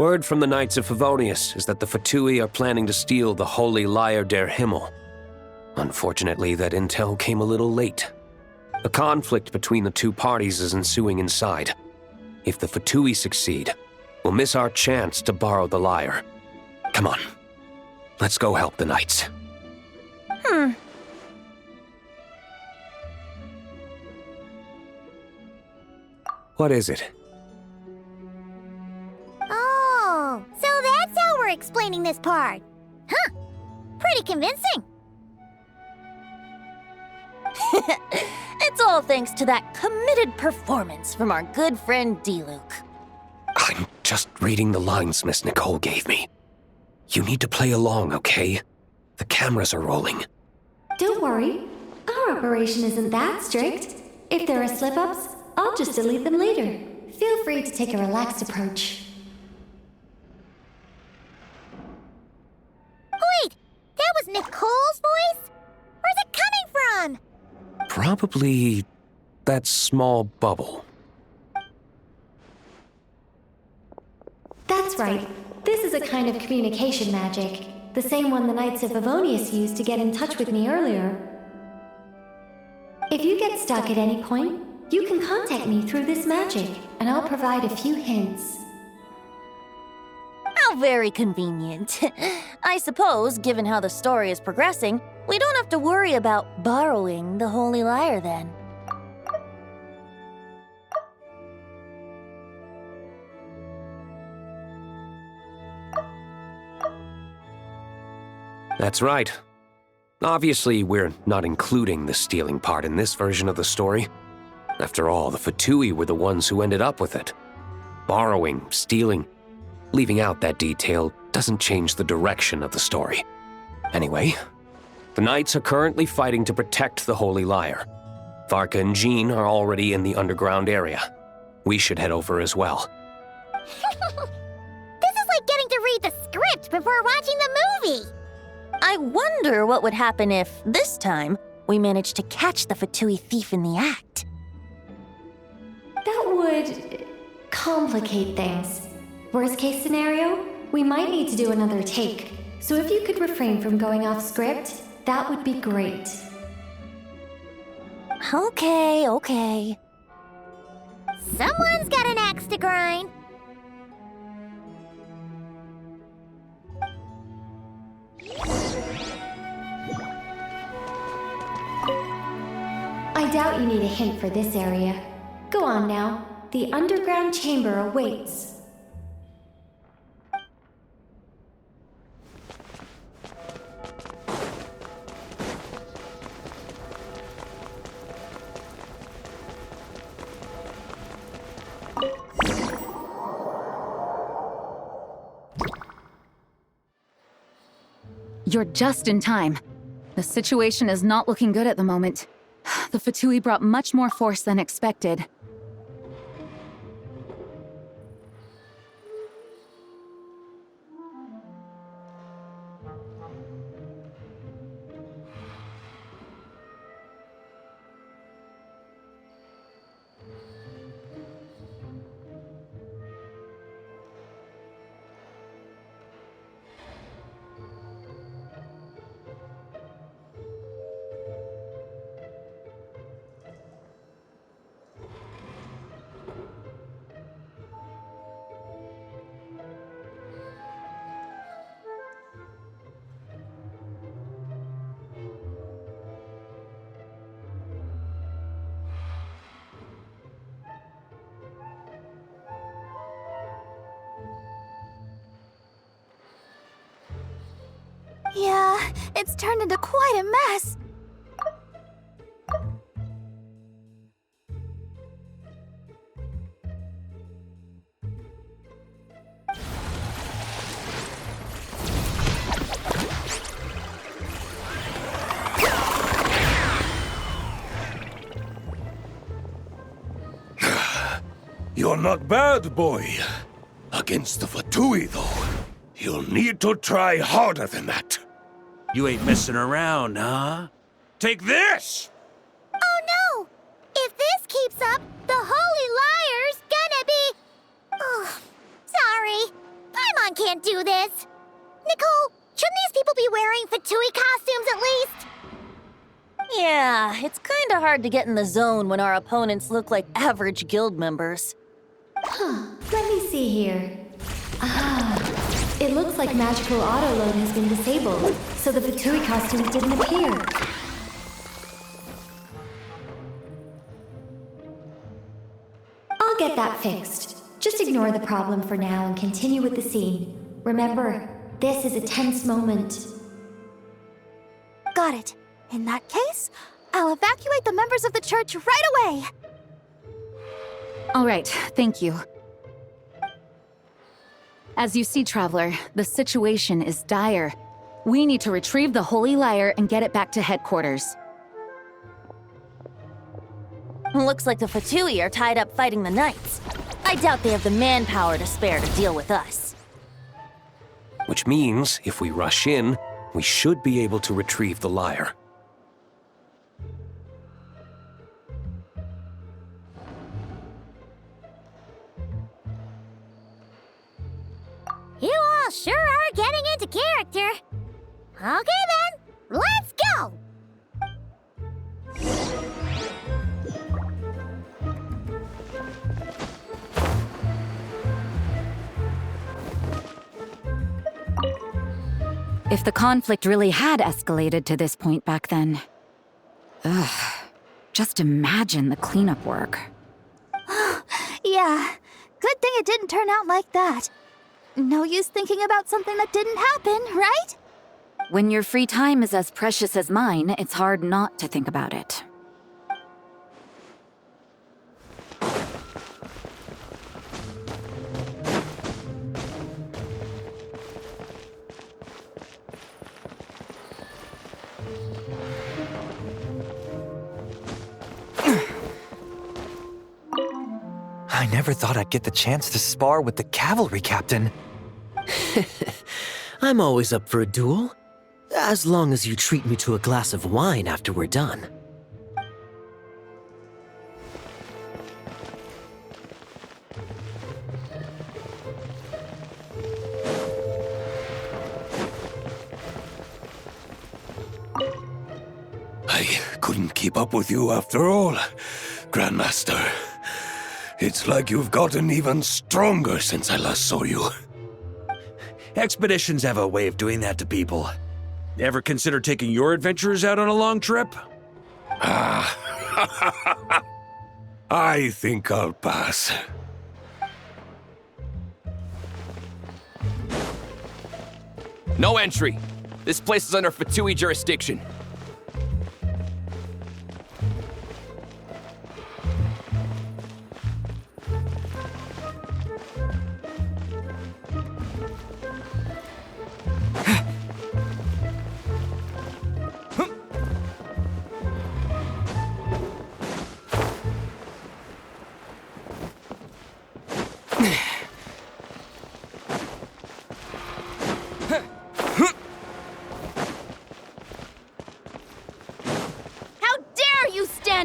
Word from the Knights of Favonius is that the Fatui are planning to steal the Holy Lyre der Himmel. Unfortunately, that intel came a little late. A conflict between the two parties is ensuing inside. If the Fatui succeed, we'll miss our chance to borrow the lyre. Come on, let's go help the Knights. What is it? Oh, so that's how we're explaining this part. Huh, pretty convincing. It's all thanks to that committed performance from our good friend D-Luke. I'm just reading the lines Miss Nicole gave me. You need to play along, okay? The cameras are rolling. Don't worry. Our operation isn't that strict. If there are slip-ups, I'll just delete them later. Feel free to take a relaxed approach. Wait, that was Nicole's voice? Where's it coming from? Probably that small bubble. That's right. This is a kind of communication magic. The same one the Knights of Favonius used to get in touch with me earlier. If you get stuck at any point, you can contact me through this magic, and I'll provide a few hints. How very convenient. I suppose, given how the story is progressing, we don't have to worry about borrowing the Holy Lyre then. That's right. Obviously, we're not including the stealing part in this version of the story. After all, the Fatui were the ones who ended up with it. Borrowing, stealing, leaving out that detail doesn't change the direction of the story. Anyway, the Knights are currently fighting to protect the Holy Lyre. Varka and Jean are already in the underground area. We should head over as well. This is like getting to read the script before watching the movie. I wonder what would happen if, this time, we managed to catch the Fatui thief in the act. That would complicate things. Worst case scenario, we might need to do another take. So if you could refrain from going off script, that would be great. Okay. Someone's got an axe to grind. I doubt you need a hint for this area. Go on now. The underground chamber awaits. You're just in time. The situation is not looking good at the moment. The Fatui brought much more force than expected. Yeah, it's turned into quite a mess. You're not bad, boy. Against the Fatui, though, you'll need to try harder than that. You ain't messing around, huh? Take this! Oh no! If this keeps up, the Holy Lyre's gonna be... Oh, sorry. Everyone can't do this. Nicole, shouldn't these people be wearing Fatui costumes at least? Yeah, it's kinda hard to get in the zone when our opponents look like average guild members. Let me see here. It looks like magical autoload has been disabled, so the Fatui costumes didn't appear. I'll get that fixed. Just ignore the problem for now and continue with the scene. Remember, this is a tense moment. Got it. In that case, I'll evacuate the members of the church right away. All right, thank you. As you see, Traveler, the situation is dire. We need to retrieve the Holy Lyre and get it back to headquarters. Looks like the Fatui are tied up fighting the Knights. I doubt they have the manpower to spare to deal with us. Which means, if we rush in, we should be able to retrieve the lyre. You all sure are getting into character. Okay then, let's go! If the conflict really had escalated to this point back then... just imagine the cleanup work. Yeah, good thing it didn't turn out like that. No use thinking about something that didn't happen, right? When your free time is as precious as mine, it's hard not to think about it. I never thought I'd get the chance to spar with the cavalry captain. I'm always up for a duel, as long as you treat me to a glass of wine after we're done. I couldn't keep up with you after all, Grandmaster. It's like you've gotten even stronger since I last saw you. Expeditions have a way of doing that to people. Ever consider taking your adventurers out on a long trip? I think I'll pass. No entry. This place is under Fatui jurisdiction.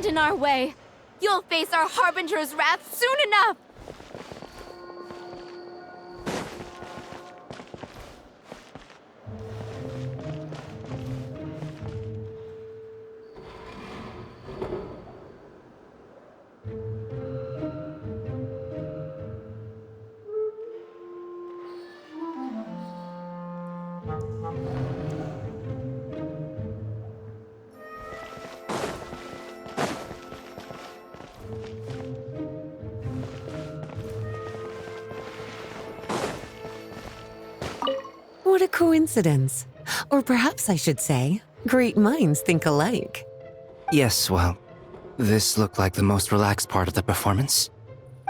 In our way. You'll face our Harbinger's wrath soon enough! What a coincidence. Or perhaps I should say, great minds think alike. Yes, well, this looked like the most relaxed part of the performance.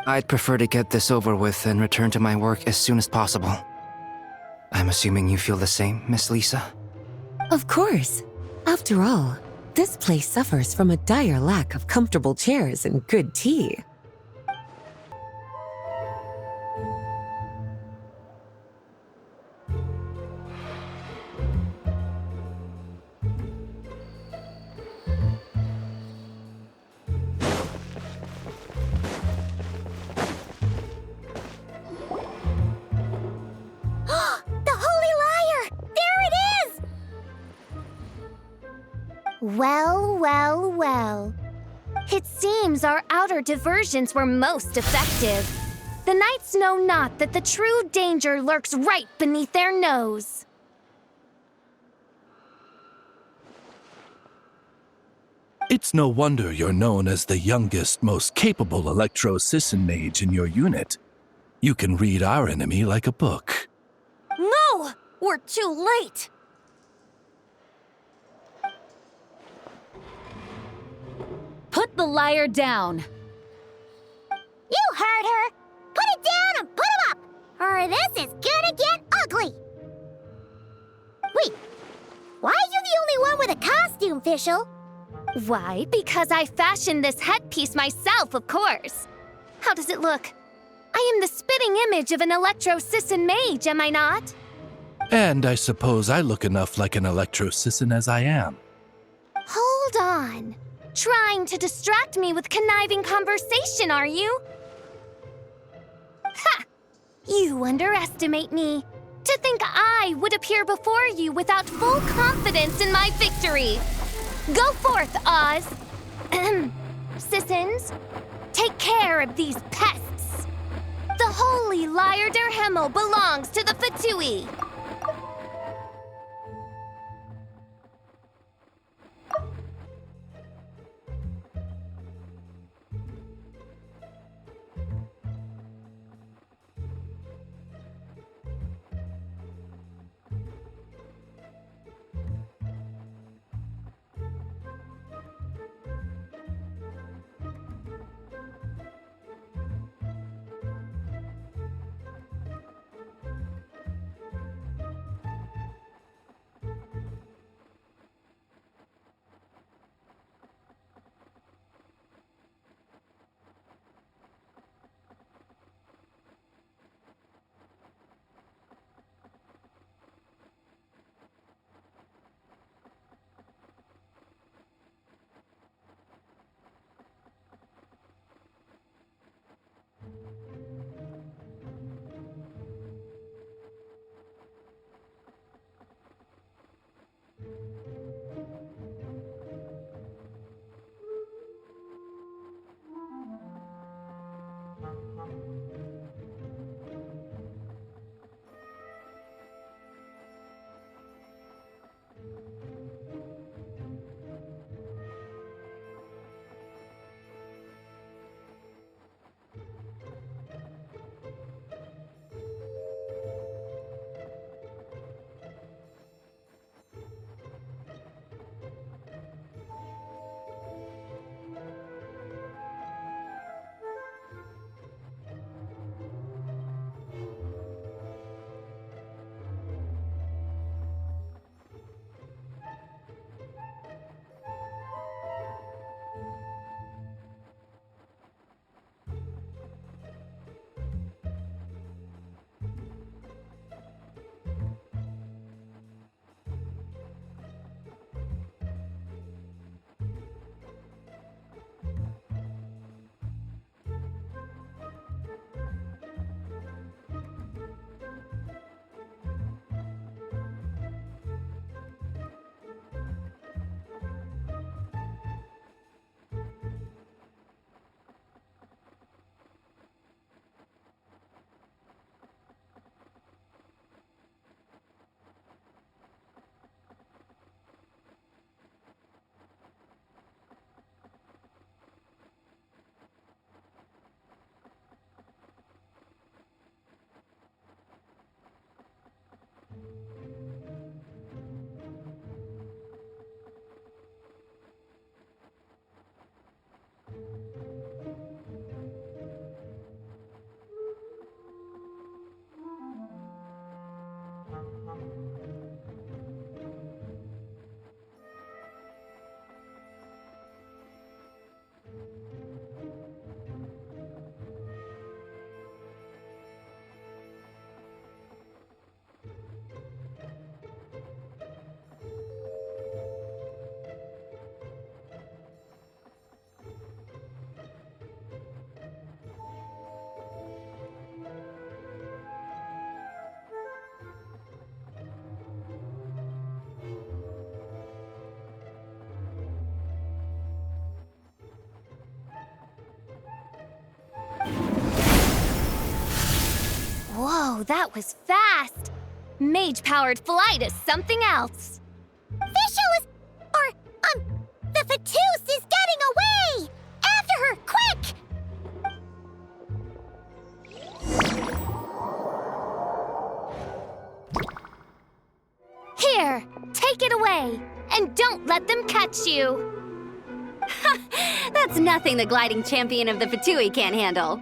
I'd prefer to get this over with and return to my work as soon as possible. I'm assuming you feel the same, Miss Lisa? Of course. After all, this place suffers from a dire lack of comfortable chairs and good tea. Well, well, well. It seems our outer diversions were most effective. The knights know not that the true danger lurks right beneath their nose. It's no wonder you're known as the youngest, most capable Electro-Sisson mage in your unit. You can read our enemy like a book. No! We're too late! Put the lyre down! You heard her! Put it down and put him up! Or this is gonna get ugly! Wait, why are you the only one with a costume, Fischl? Why? Because I fashioned this headpiece myself, of course. How does it look? I am the spitting image of an Electro-Sisson mage, am I not? And I suppose I look enough like an Electro-Sisson as I am. Hold on. Trying to distract me with conniving conversation, are you? Ha! You underestimate me. To think I would appear before you without full confidence in my victory. Go forth, Oz. Sissons, take care of these pests. The holy Lyre der Himmel belongs to the Fatui. that was fast! Mage-powered flight is something else. The Fatoose is getting away! After her, quick! Here, take it away, and don't let them catch you. That's nothing the gliding champion of the Fatui can't handle.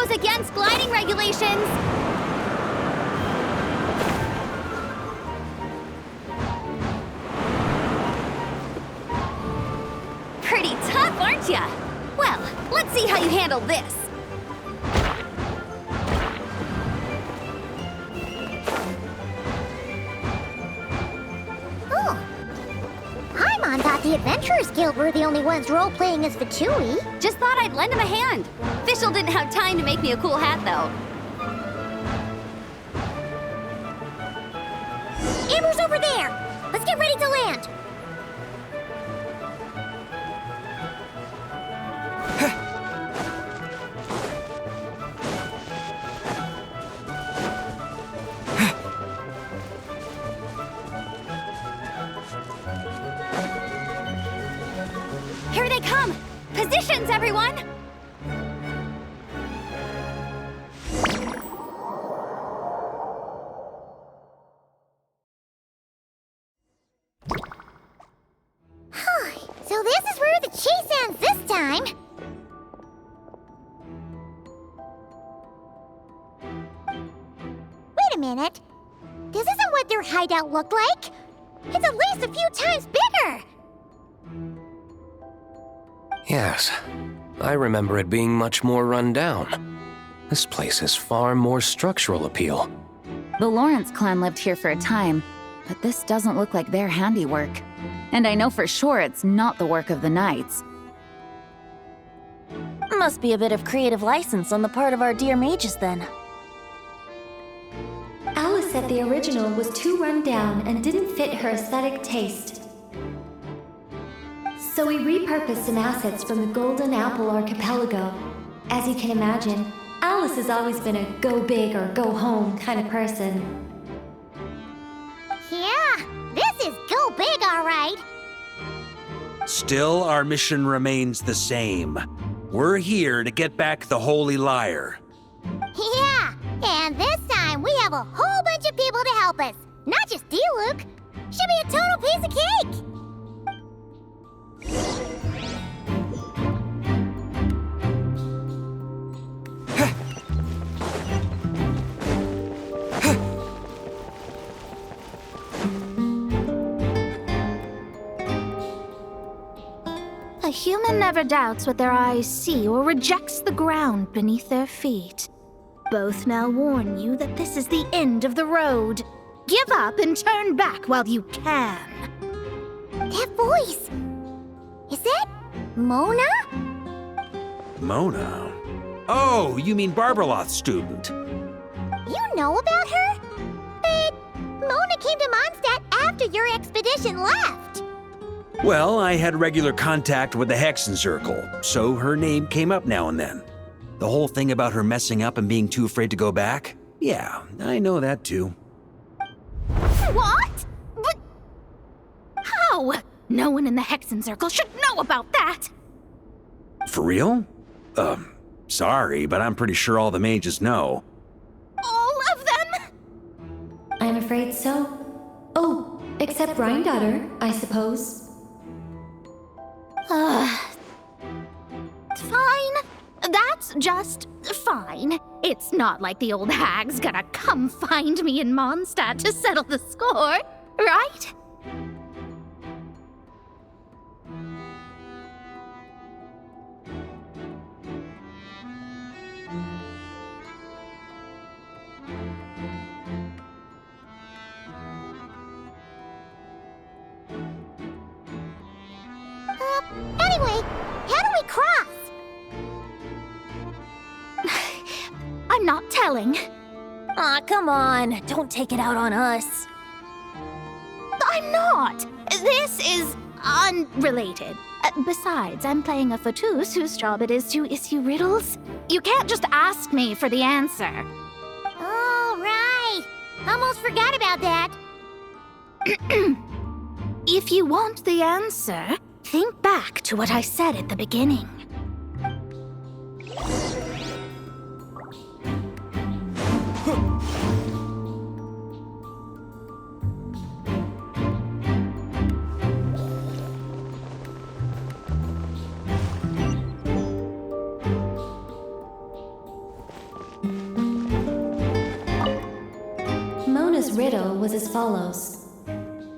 Against gliding regulations! Pretty tough, aren't ya? Well, let's see how you handle this. Oh. Paimon thought the Adventurers Guild were the only ones role-playing as Fatui. Just thought I'd lend him a hand. Fischl didn't have time to make me a cool hat, though. Amber's over there! Let's get ready to land! Here they come! Positions, everyone! So this is where the chase ends this time! Wait a minute. This isn't what their hideout looked like! It's at least a few times bigger! Yes, I remember it being much more run down. This place has far more structural appeal. The Lawrence clan lived here for a time, but this doesn't look like their handiwork. And I know for sure it's not the work of the Knights. Must be a bit of creative license on the part of our dear mages then. Alice said the original was too run down and didn't fit her aesthetic taste. So we repurposed some assets from the Golden Apple Archipelago. As you can imagine, Alice has always been a go big or go home kind of person. Yeah, this is go big, all right. Still, our mission remains the same. We're here to get back the Holy Lyre. Yeah, and this time we have a whole bunch of people to help us. Not just you, Luke. Should be a total piece of cake. A human never doubts what their eyes see or rejects the ground beneath their feet. Both now warn you that this is the end of the road. Give up and turn back while you can. That voice! Is that Mona? Mona? Oh, you mean Barbarloth's student. You know about her? But Mona came to Mondstadt after your expedition left. Well, I had regular contact with the Hexen Circle, so her name came up now and then. The whole thing about her messing up and being too afraid to go back? Yeah, I know that too. What? But how? No one in the Hexen Circle should know about that! For real? Sorry, but I'm pretty sure all the mages know. All of them? I'm afraid so. Oh, except Rhindaughter, I suppose. Fine. That's just fine. It's not like the old hag's gonna come find me in Mondstadt to settle the score, right? Anyway, how do we cross? I'm not telling. Aw, come on. Don't take it out on us. I'm not. This is unrelated. Besides, I'm playing a fatus whose job it is to issue riddles. You can't just ask me for the answer. Oh, right. Almost forgot about that. If you want the answer, think back to what I said at the beginning. Mona's riddle was as follows.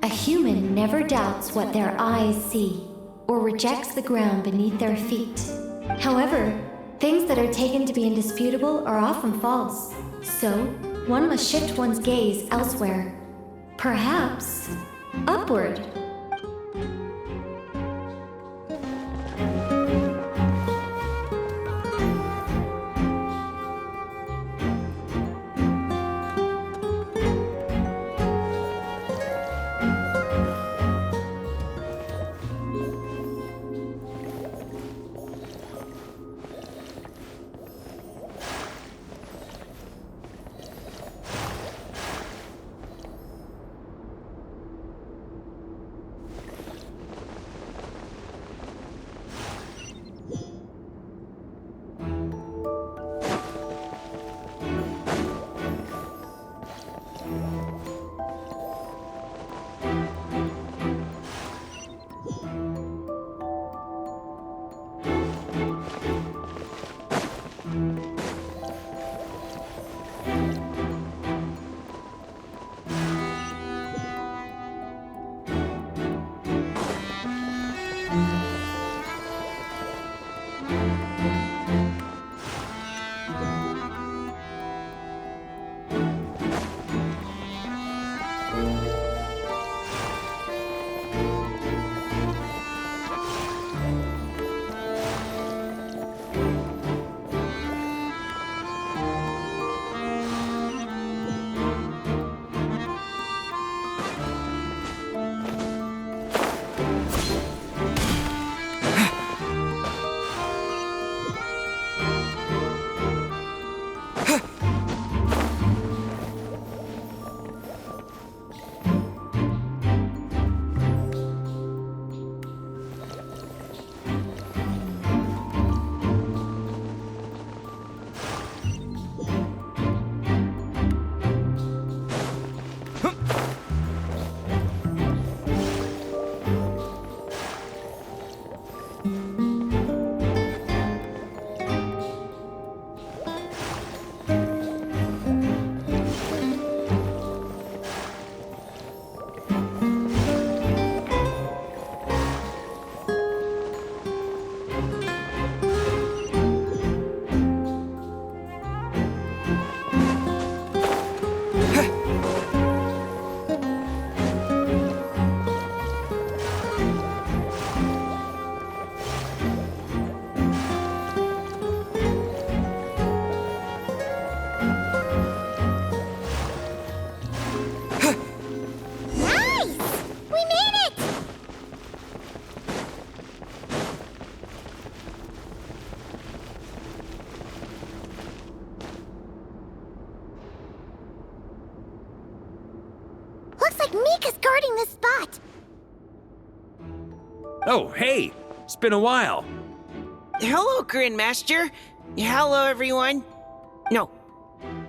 A human never doubts what their eyes see, or rejects the ground beneath their feet. However, things that are taken to be indisputable are often false, so one must shift one's gaze elsewhere. Perhaps upward. Looks like Mika's guarding this spot. Oh, hey! It's been a while. Hello, Grandmaster. Hello, everyone. No.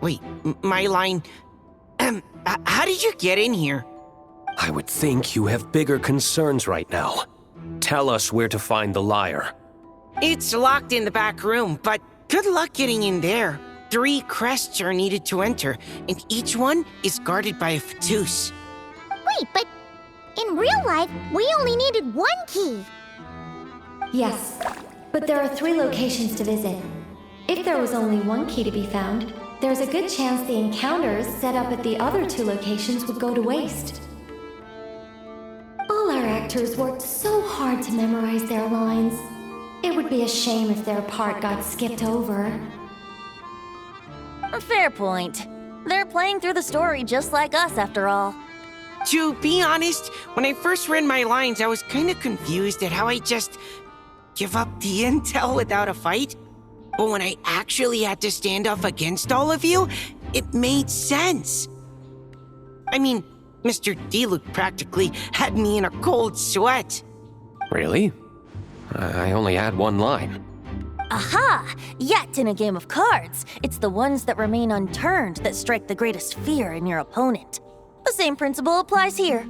Wait, my line. How did you get in here? I would think you have bigger concerns right now. Tell us where to find the lyre. It's locked in the back room, but good luck getting in there. 3 crests are needed to enter, and each one is guarded by a fatus. Wait, but in real life, we only needed 1 key. Yes, but there are 3 locations to visit. If there was only 1 key to be found, there's a good chance the encounters set up at the other 2 locations would go to waste. All our actors worked so hard to memorize their lines. It would be a shame if their part got skipped over. A fair point. They're playing through the story just like us, after all. To be honest, when I first read my lines, I was kind of confused at how I just give up the intel without a fight. But when I actually had to stand up against all of you, it made sense. I mean, Mr. Diluc practically had me in a cold sweat. Really? I only had one line. Aha! Yet in a game of cards, it's the ones that remain unturned that strike the greatest fear in your opponent. The same principle applies here.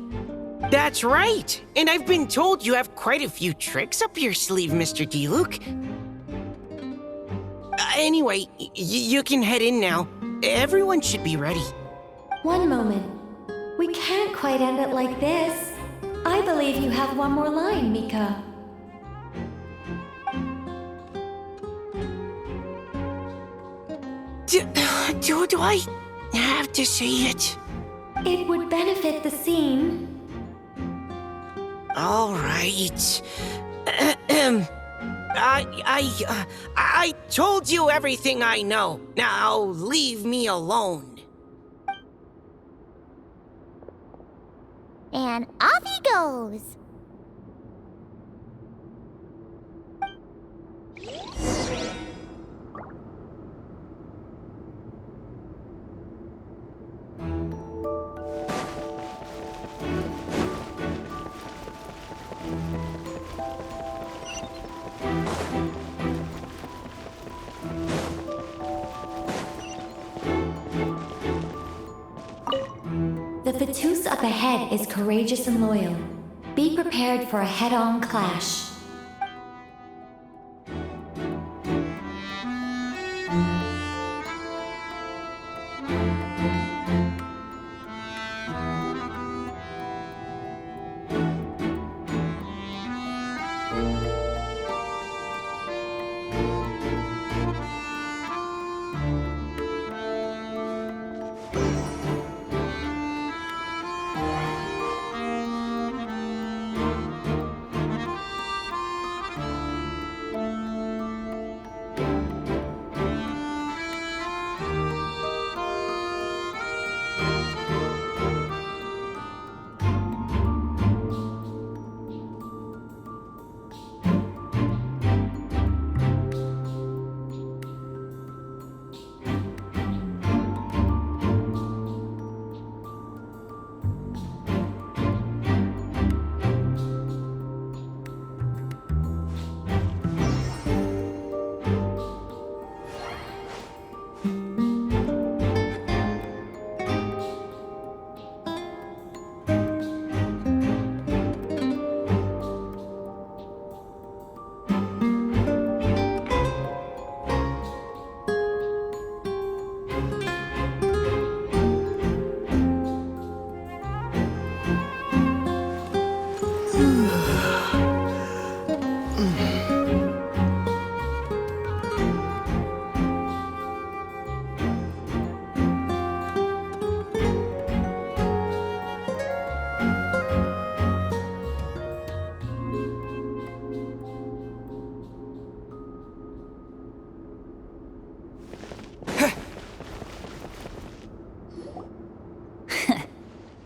That's right! And I've been told you have quite a few tricks up your sleeve, Mr. Diluc. Anyway, you can head in now. Everyone should be ready. One moment. We can't quite end it like this. I believe you have one more line, Mika. Do I have to say it? It would benefit the scene. All right. I told you everything I know. Now leave me alone. And off he goes. The Fatus up ahead is courageous and loyal. Be prepared for a head-on clash.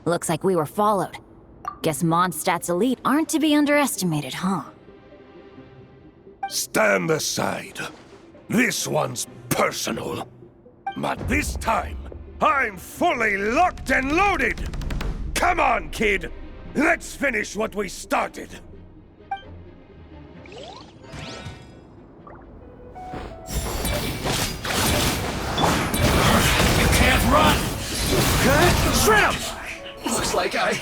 Looks like we were followed. Guess Mondstadt's elite aren't to be underestimated, huh? Stand aside. This one's personal. But this time, I'm fully locked and loaded! Come on, kid! Let's finish what we started! You can't run! Shrimp! Looks like I...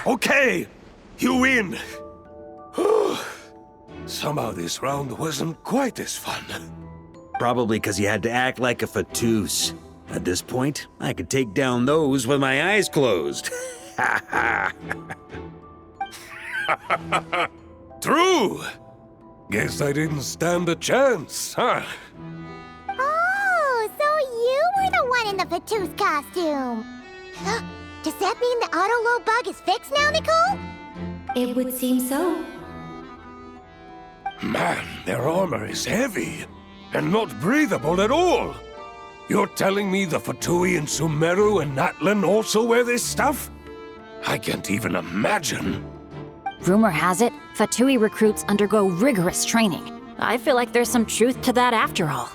Okay. You win. Somehow this round wasn't quite as fun. Probably because you had to act like a Fatus. At this point, I could take down those with my eyes closed. True! Guess I didn't stand a chance, huh? Oh, so you were the one in the Fatus costume. Does that mean the auto-load bug is fixed now, Nicole? It would seem so. Man, their armor is heavy, and not breathable at all. You're telling me the Fatui in Sumeru and Natlan also wear this stuff? I can't even imagine. Rumor has it, Fatui recruits undergo rigorous training. I feel like there's some truth to that after all.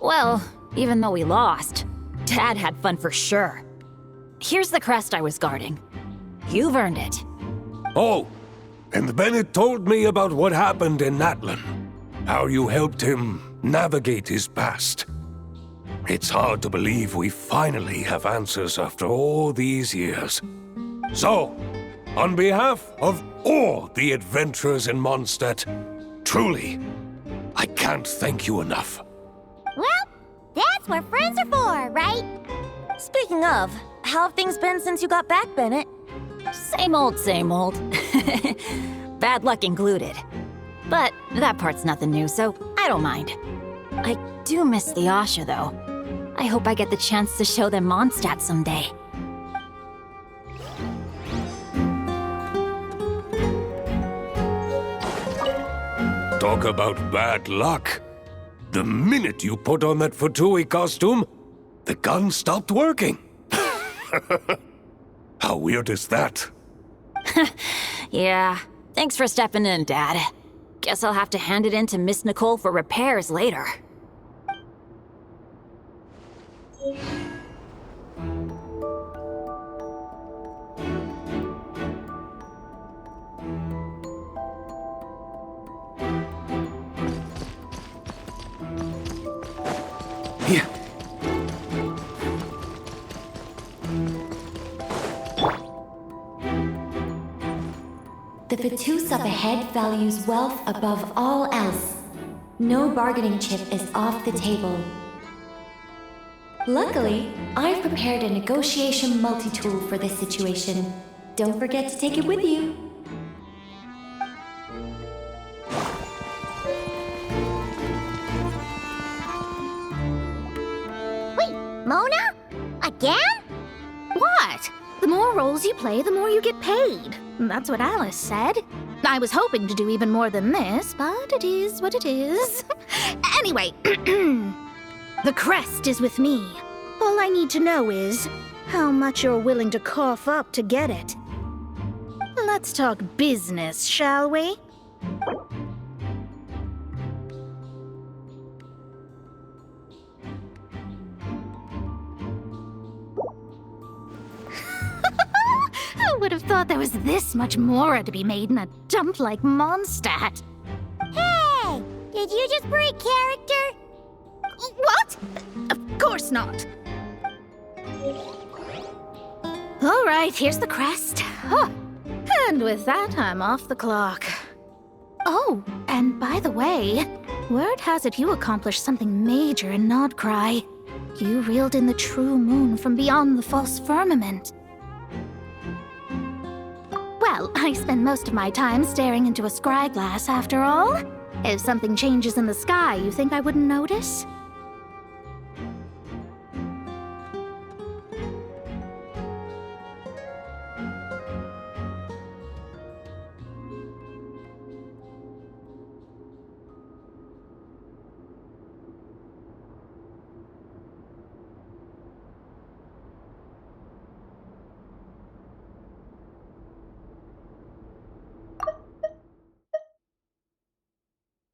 Well, even though we lost, Dad had fun for sure. Here's the crest I was guarding. You've earned it. Oh, and Bennett told me about what happened in Natlan. How you helped him navigate his past. It's hard to believe we finally have answers after all these years. So, on behalf of all the adventurers in Mondstadt, truly, I can't thank you enough. Well, that's what friends are for, right? Speaking of, how have things been since you got back, Bennett? Same old, same old. Bad luck included. But that part's nothing new, so I don't mind. I do miss the Asha, though. I hope I get the chance to show them Mondstadt someday. Talk about bad luck. The minute you put on that Fatui costume, the gun stopped working. How weird is that? Yeah, thanks for stepping in, Dad. Guess I'll have to hand it in to Miss Nicole for repairs later. Here. The Fatus up ahead values wealth above all else. No bargaining chip is off the table. Luckily, I've prepared a negotiation multi-tool for this situation. Don't forget to take it with you. Wait, Mona? Again? What? The more roles you play, the more you get paid. That's what Alice said. I was hoping to do even more than this, but it is what it is. Anyway, the crest is with me. All I need to know is how much you're willing to cough up to get it. Let's talk business, shall we? I would have thought there was this much more to be made in a dump like Mondstadt. Hey! Did you just break character? What? Of course not. All right, here's the crest. Huh. And with that, I'm off the clock. Oh, and by the way, word has it you accomplished something major in Nodcry. You reeled in the true moon from beyond the false firmament. Well, I spend most of my time staring into a scry glass, after all. If something changes in the sky, you think I wouldn't notice?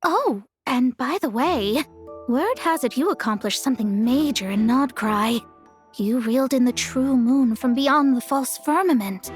Oh, and by the way, word has it you accomplished something major in Nodcry. You reeled in the true moon from beyond the false firmament.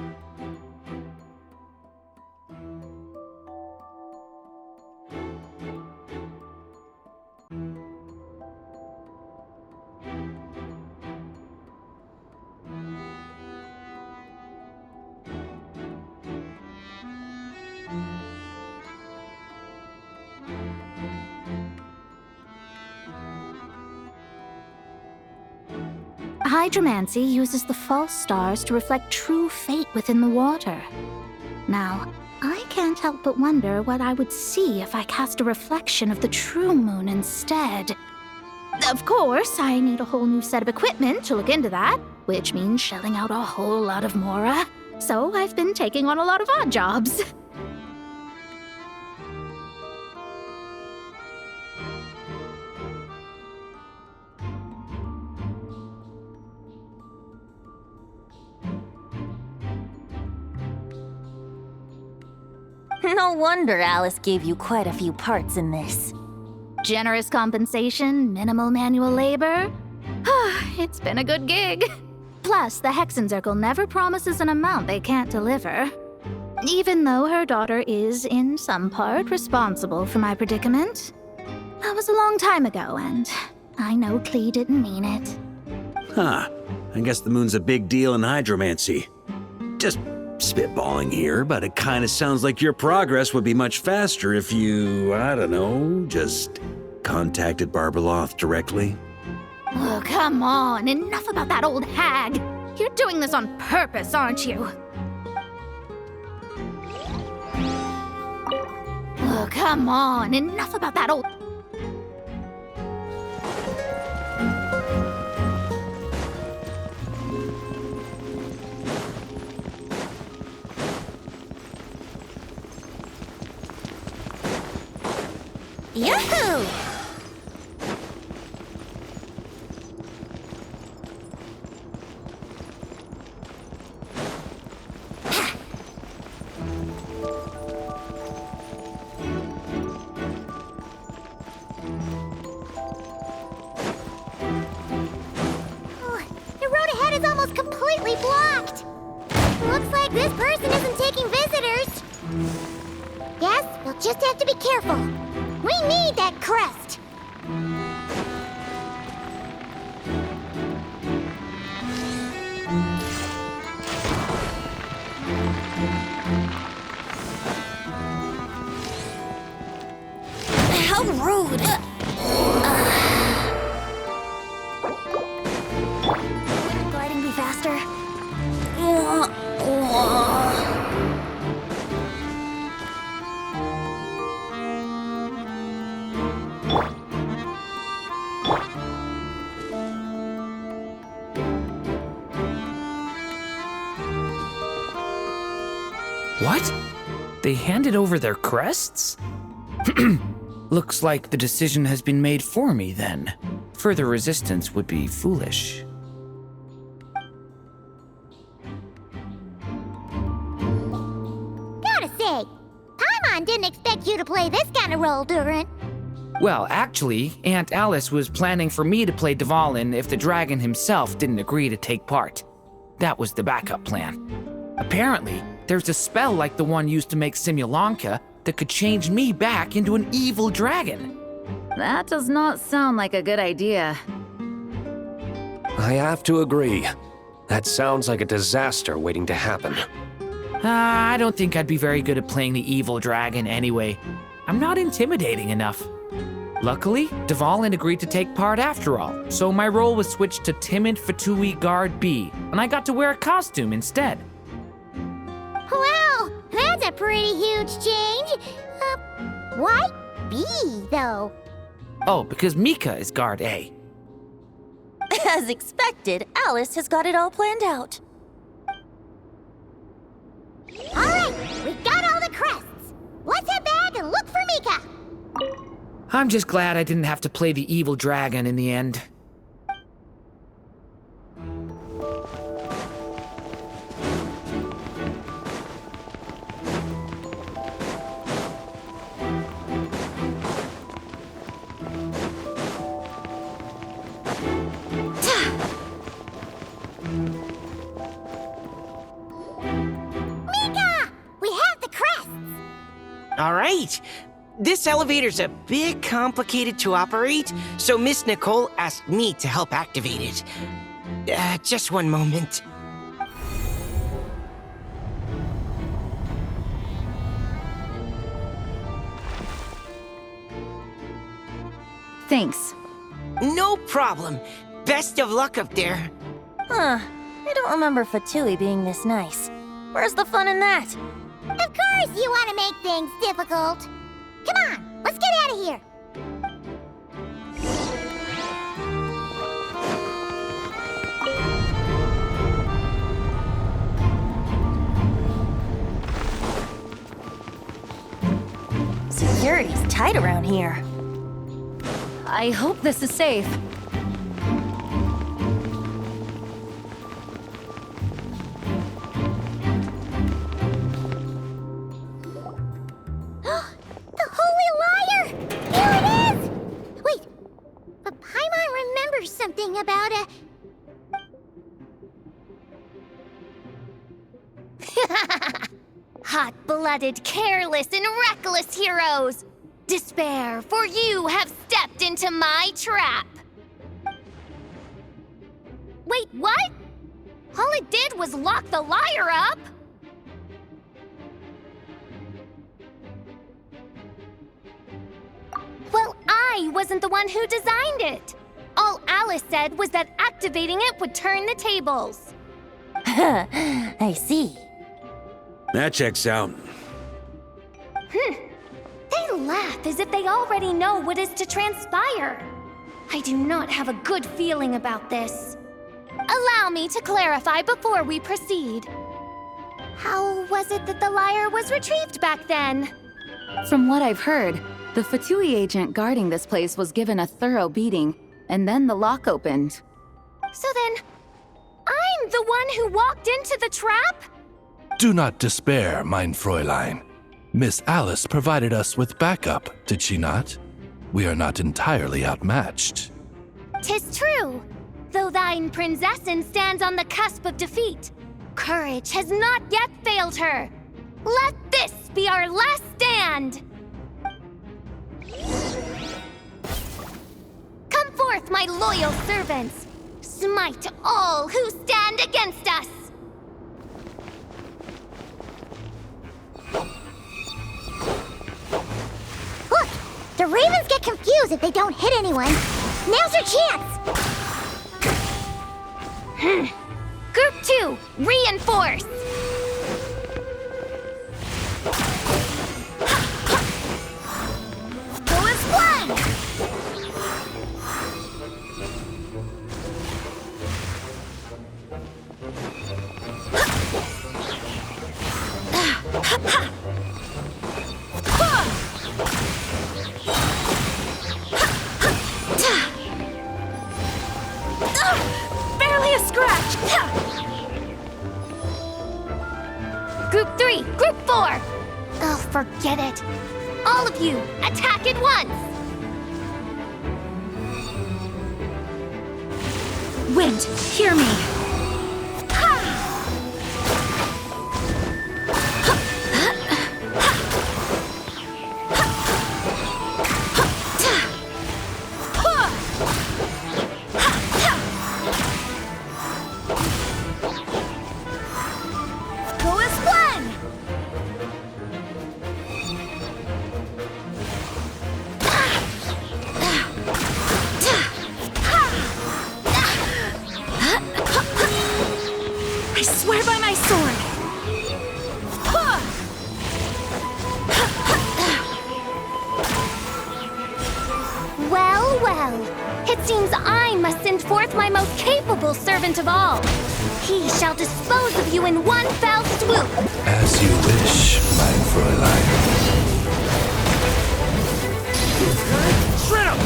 Hydromancy uses the false stars to reflect true fate within the water. Now, can't help but wonder what I would see if I cast a reflection of the true moon instead. Of course, I need a whole new set of equipment to look into that, which means shelling out a whole lot of mora. So I've been taking on a lot of odd jobs. No wonder Alice gave you quite a few parts in this. Generous compensation, minimal manual labor. It's been a good gig. Plus, the Hexenzirkel never promises an amount they can't deliver. Even though her daughter is, in some part, responsible for my predicament. That was a long time ago, and I know Klee didn't mean it. Huh. I guess the moon's a big deal in hydromancy. Just spitballing here, but it kind of sounds like your progress would be much faster if you, I don't know, just contacted Barbeloth directly. Oh, come on. Enough about that old hag. You're doing this on purpose, aren't you? Oh, come on. Enough about that old... Yahoo! The road ahead is almost completely blocked. Looks like this person isn't taking visitors. Yes, we'll just have to be careful. We need that crest. How rude! Wouldn't gliding be faster? What? They handed over their crests? Looks like the decision has been made for me then. Further resistance would be foolish. Gotta say, Paimon didn't expect you to play this kind of role, Durant. Well, actually, Aunt Alice was planning for me to play Dvalin if the dragon himself didn't agree to take part. That was the backup plan. Apparently, there's a spell like the one used to make Simulanka that could change me back into an evil dragon. That does not sound like a good idea. I have to agree. That sounds like a disaster waiting to happen. I don't think I'd be very good at playing the evil dragon anyway. I'm not intimidating enough. Luckily, Dvalin agreed to take part after all, so my role was switched to timid Fatui Guard B, and I got to wear a costume instead. Wow, that's a pretty huge change. Why B, though? Oh, because Mika is Guard A. As expected, Alice has got it all planned out. All right, we got all the crests. Let's head back and look for Mika. I'm just glad I didn't have to play the evil dragon in the end. Mika! We have the crests! All right. This elevator's a bit complicated to operate, so Miss Nicole asked me to help activate it. Just one moment. Thanks. No problem. Best of luck up there. Huh. I don't remember Fatui being this nice. Where's the fun in that? Of course! course you want to make things difficult. Come on, let's get out of here. Security's tight around here. I hope this is safe. The Holy Liar! Here it is! Wait, but Paimon remembers something about a... Hot-blooded, careless, and reckless heroes! Despair, for you have stepped into my trap! Wait, what? All it did was lock the liar up? Well, I wasn't the one who designed it. All Alice said was that activating it would turn the tables. I see. That checks out. They laugh as if they already know what is to transpire. I do not have a good feeling about this. Allow me to clarify before we proceed. How was it that the liar was retrieved back then? From what I've heard, the Fatui agent guarding this place was given a thorough beating, and then the lock opened. So then, I'm the one who walked into the trap? Do not despair, mein Fräulein. Miss Alice provided us with backup, did she not? We are not entirely outmatched. 'Tis true. Though thine Prinzessin stands on the cusp of defeat, courage has not yet failed her. Let this be our last stand! Come forth, my loyal servants! Smite all who stand against us! Look! The Ravens get confused if they don't hit anyone. Now's your chance! Group 2, reinforce! Go as one! Barely a scratch! Group 3, Group 4! Oh, forget it. All of you, attack at once! Wind, hear me! Go as one! I swear by my sword! Well, well. It seems I must send forth my most capable servant of all. He shall dispose of you in one fell swoop. As you wish, mein Fräulein. Shred him!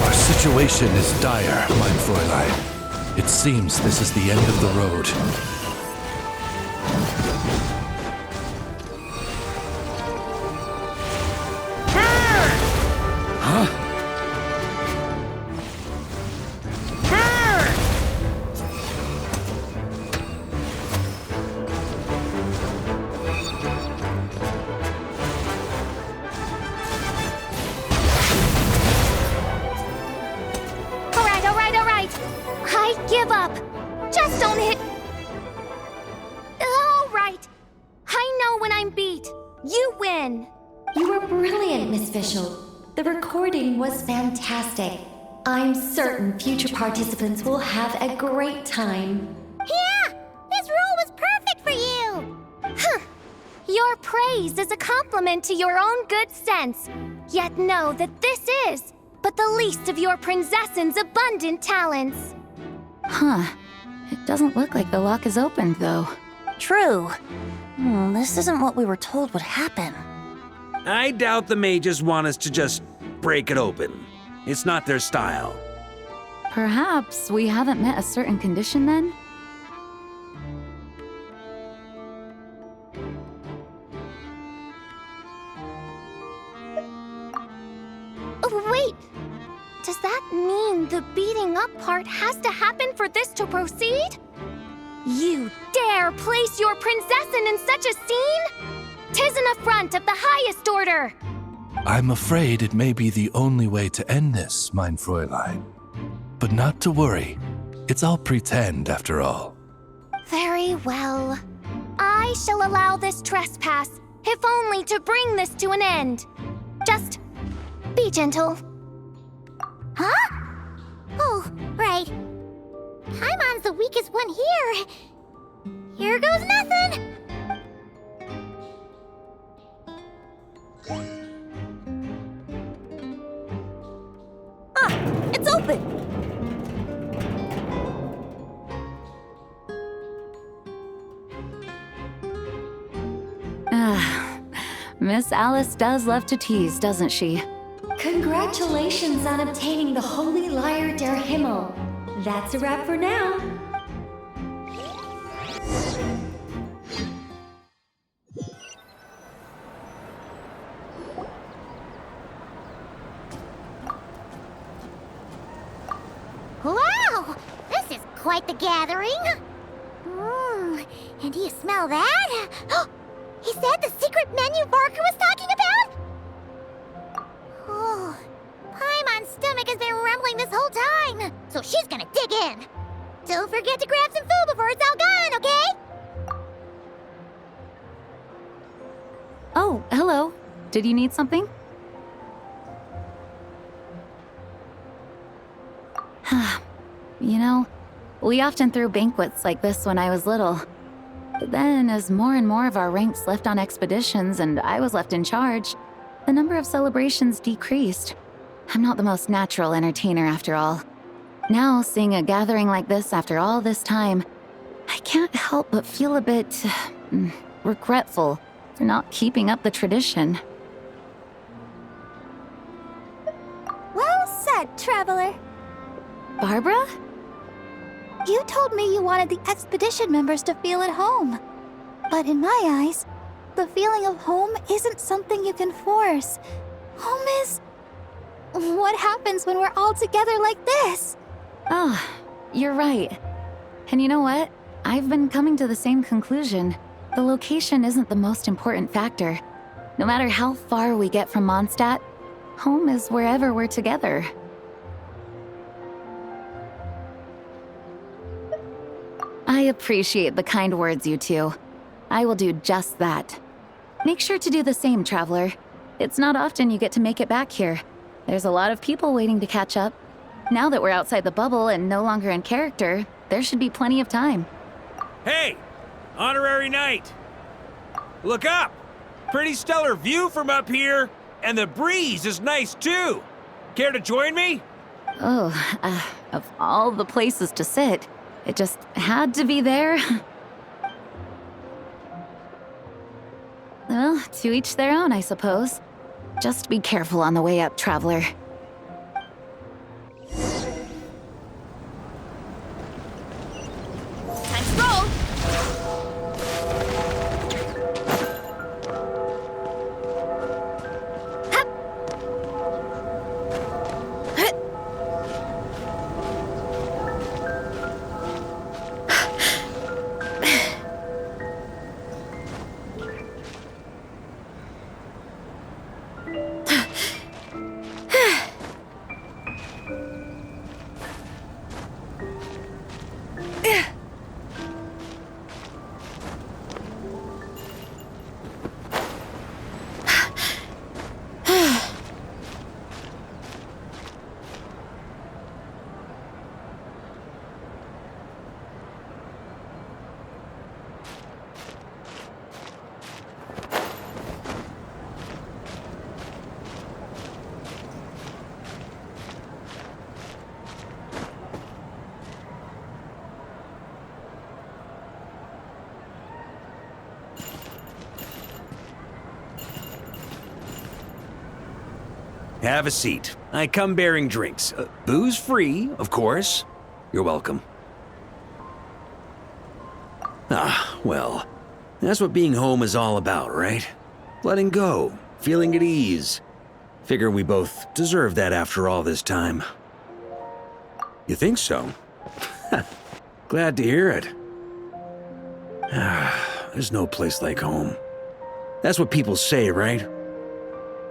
Our situation is dire, mein Fräulein. It seems this is the end of the road. All right. I give up. Just don't hit. All right. I know when I'm beat. You win. You were brilliant, Miss Fischl. The recording was fantastic. I'm certain future participants will have a great time. Yeah! This role was perfect for you! Huh. Your praise is a compliment to your own good sense. Yet know that this is but the least of your princess's abundant talents. Huh. It doesn't look like the lock is opened, though. True. This isn't what we were told would happen. I doubt the mages want us to just break it open. It's not their style. Perhaps we haven't met a certain condition then? Oh, wait! Does that mean the beating up part has to happen for this to proceed? You dare place your princessin in such a scene? 'Tis an affront of the highest order! I'm afraid it may be the only way to end this, mein Fräulein. But not to worry. It's all pretend, after all. Very well. I shall allow this trespass, if only to bring this to an end. Just be gentle. Huh? Oh, right. Paimon's the weakest one here. Here goes nothing! It's open! Miss Alice does love to tease, doesn't she? Congratulations on obtaining the Holy Lyre der Himmel. That's a wrap for now. Wow! This is quite the gathering! And do you smell that? Is that the secret menu Barker was talking about? Oh, Paimon's stomach has been rumbling this whole time, so she's gonna dig in. Don't forget to grab some food before it's all gone, okay? Oh, hello. Did you need something? You know, we often threw banquets like this when I was little. But then, as more and more of our ranks left on expeditions and I was left in charge, the number of celebrations decreased. I'm not the most natural entertainer after all. Now, seeing a gathering like this after all this time, I can't help but feel a bit regretful for not keeping up the tradition. Well said, traveler. Barbara? You told me you wanted the expedition members to feel at home. But in my eyes, the feeling of home isn't something you can force. Home is... what happens when we're all together like this? Oh, you're right. And you know what? I've been coming to the same conclusion. The location isn't the most important factor. No matter how far we get from Mondstadt, home is wherever we're together. I appreciate the kind words, you two. I will do just that. Make sure to do the same, traveler. It's not often you get to make it back here. There's a lot of people waiting to catch up. Now that we're outside the bubble and no longer in character, there should be plenty of time. Hey! Honorary Knight! Look up! Pretty stellar view from up here, and the breeze is nice too! Care to join me? Oh, of all the places to sit, it just had to be there. Well, to each their own, I suppose. Just be careful on the way up, traveler. Time to roll! Have a seat. I come bearing drinks. Booze free, of course. You're welcome. Ah, well, that's what being home is all about, right? Letting go, feeling at ease. Figure we both deserve that after all this time. You think so? Glad to hear it. There's no place like home. That's what people say, right?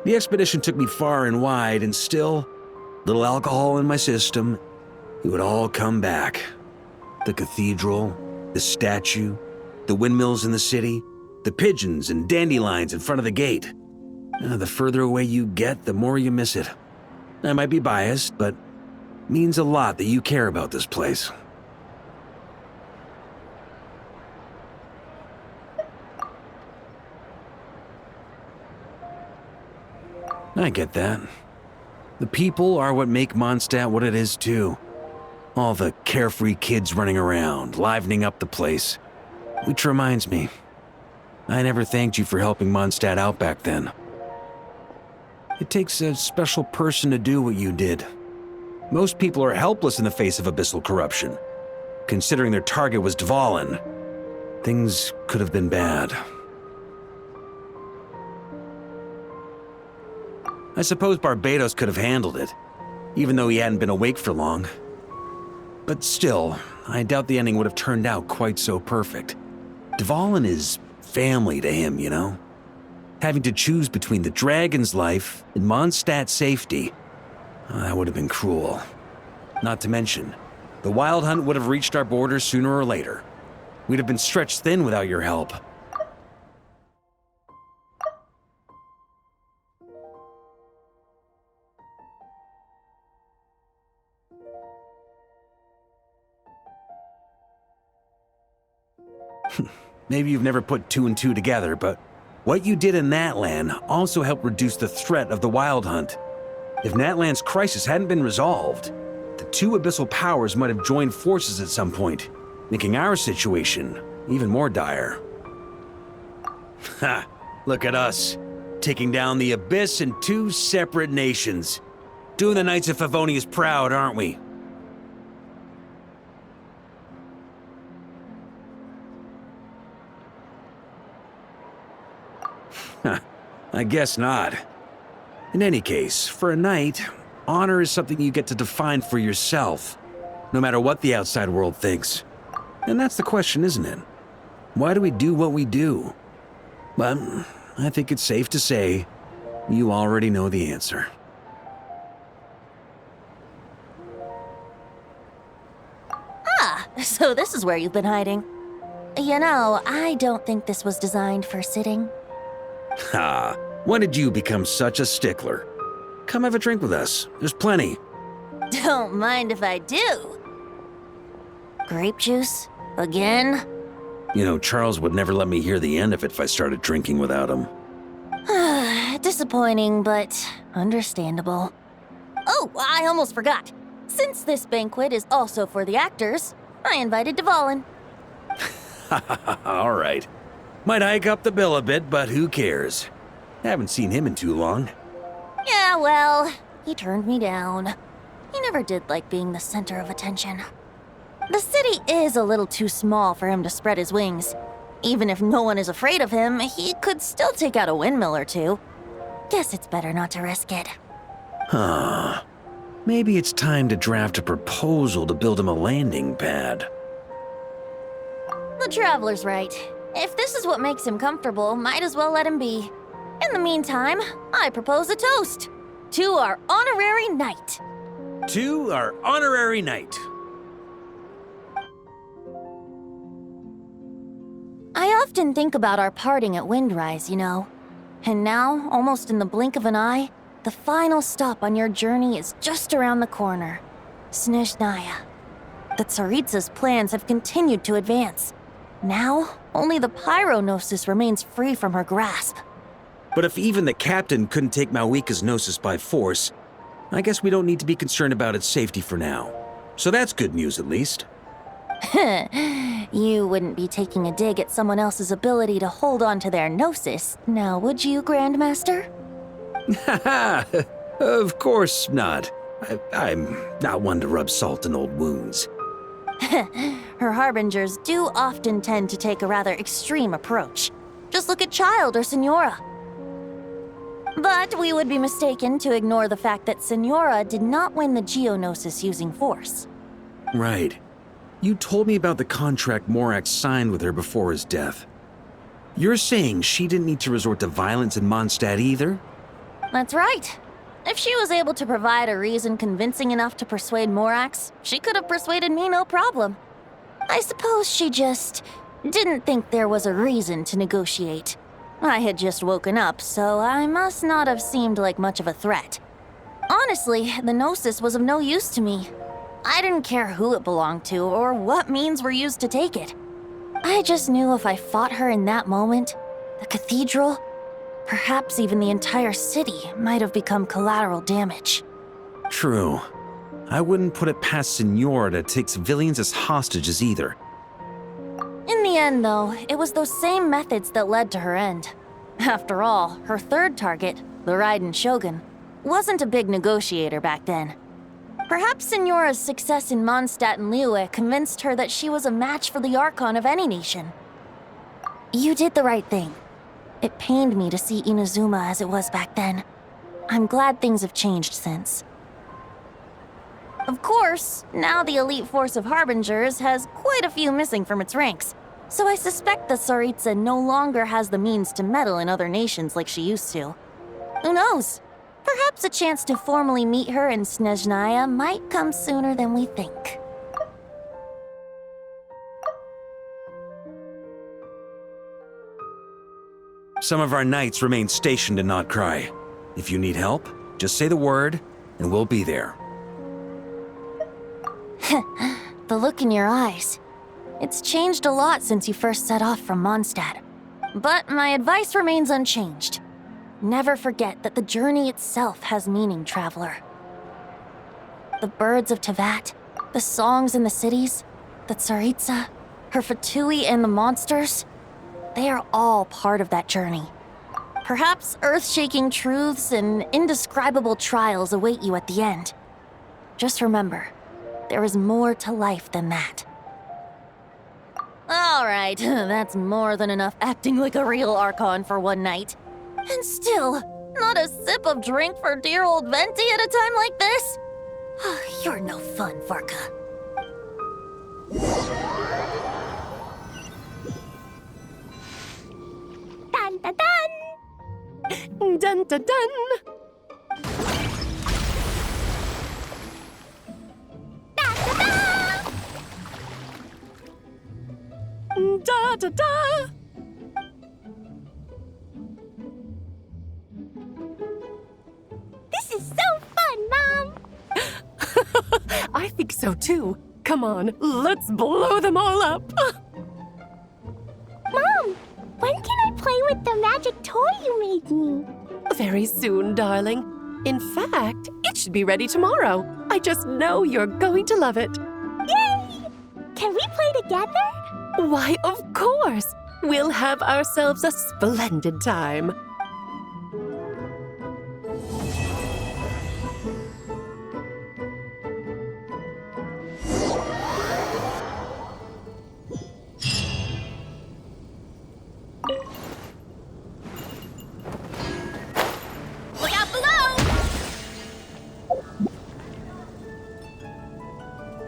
The expedition took me far and wide, and still, little alcohol in my system, it would all come back. The cathedral, the statue, the windmills in the city, the pigeons and dandelions in front of the gate. The further away you get, the more you miss it. I might be biased, but it means a lot that you care about this place. I get that. The people are what make Mondstadt what it is, too. All the carefree kids running around, livening up the place. Which reminds me, I never thanked you for helping Mondstadt out back then. It takes a special person to do what you did. Most people are helpless in the face of abyssal corruption. Considering their target was Dvalin, things could have been bad. I suppose Barbados could have handled it, even though he hadn't been awake for long. But still, I doubt the ending would have turned out quite so perfect. Dvalin is family to him, you know? Having to choose between the dragon's life and Mondstadt's safety, that would have been cruel. Not to mention, the Wild Hunt would have reached our borders sooner or later. We'd have been stretched thin without your help. Maybe you've never put two and two together, but what you did in Natlan also helped reduce the threat of the Wild Hunt. If Natlan's crisis hadn't been resolved, the two abyssal powers might have joined forces at some point, making our situation even more dire. Ha! Look at us, taking down the Abyss in two separate nations. Doing the Knights of Favonius proud, aren't we? I guess not. In any case, for a knight, honor is something you get to define for yourself, no matter what the outside world thinks. And that's the question, isn't it? Why do we do what we do? Well, I think it's safe to say you already know the answer. Ah, so this is where you've been hiding. You know, I don't think this was designed for sitting. Ha! When did you become such a stickler? Come have a drink with us. There's plenty. Don't mind if I do. Grape juice? Again? You know, Charles would never let me hear the end of it if I started drinking without him. Disappointing, but understandable. Oh, I almost forgot. Since this banquet is also for the actors, I invited Dvalin. All right. Might hike up the bill a bit, but who cares? Haven't seen him in too long. Yeah, well, he turned me down. He never did like being the center of attention. The city is a little too small for him to spread his wings. Even if no one is afraid of him, he could still take out a windmill or two. Guess it's better not to risk it. Huh. Maybe it's time to draft a proposal to build him a landing pad. The Traveler's right. If this is what makes him comfortable, might as well let him be. In the meantime, I propose a toast to our honorary knight. To our honorary knight. I often think about our parting at Windrise, you know. And now, almost in the blink of an eye, the final stop on your journey is just around the corner. Snezhnaya. The Tsaritsa's plans have continued to advance. Now, only the Pyronosis remains free from her grasp. But if even the captain couldn't take Malwika's Gnosis by force, I guess we don't need to be concerned about its safety for now. So that's good news, at least. You wouldn't be taking a dig at someone else's ability to hold on to their Gnosis, now would you, Grandmaster? Haha! Of course not. I'm not one to rub salt in old wounds. Her harbingers do often tend to take a rather extreme approach. Just look at Child or Senora. But we would be mistaken to ignore the fact that Senora did not win the Geonosis using force. Right. You told me about the contract Morax signed with her before his death. You're saying she didn't need to resort to violence in Mondstadt either? That's right. If she was able to provide a reason convincing enough to persuade Morax, she could have persuaded me no problem. I suppose she just didn't think there was a reason to negotiate. I had just woken up, so I must not have seemed like much of a threat. Honestly, the Gnosis was of no use to me. I didn't care who it belonged to or what means were used to take it. I just knew if I fought her in that moment, the cathedral, perhaps even the entire city, might have become collateral damage. True. I wouldn't put it past Senora to take civilians as hostages either. In the end, though, it was those same methods that led to her end. After all, her third target, the Raiden Shogun, wasn't a big negotiator back then. Perhaps Senora's success in Mondstadt and Liyue convinced her that she was a match for the Archon of any nation. You did the right thing. It pained me to see Inazuma as it was back then. I'm glad things have changed since. Of course, now the elite force of Harbingers has quite a few missing from its ranks, so I suspect that Tsaritsa no longer has the means to meddle in other nations like she used to. Who knows? Perhaps a chance to formally meet her in Snezhnaya might come sooner than we think. Some of our knights remain stationed in Not Cry. If you need help, just say the word, and we'll be there. The look in your eyes. It's changed a lot since you first set off from Mondstadt. But my advice remains unchanged. Never forget that the journey itself has meaning, traveler. The birds of Tevat, the songs in the cities, the Tsaritsa, her Fatui and the monsters, they are all part of that journey. Perhaps earth-shaking truths and indescribable trials await you at the end. Just remember, there is more to life than that. All right, that's more than enough acting like a real Archon for one night. And still, not a sip of drink for dear old Venti at a time like this? You're no fun, Varka. Dun dun dun! Dun dun dun! Da da da! This is so fun, Mom! I think so too. Come on, let's blow them all up! Mom, when can I play with the magic toy you made me? Very soon, darling. In fact, it should be ready tomorrow. I just know you're going to love it. Yay! Can we play together? Why, of course! We'll have ourselves a splendid time.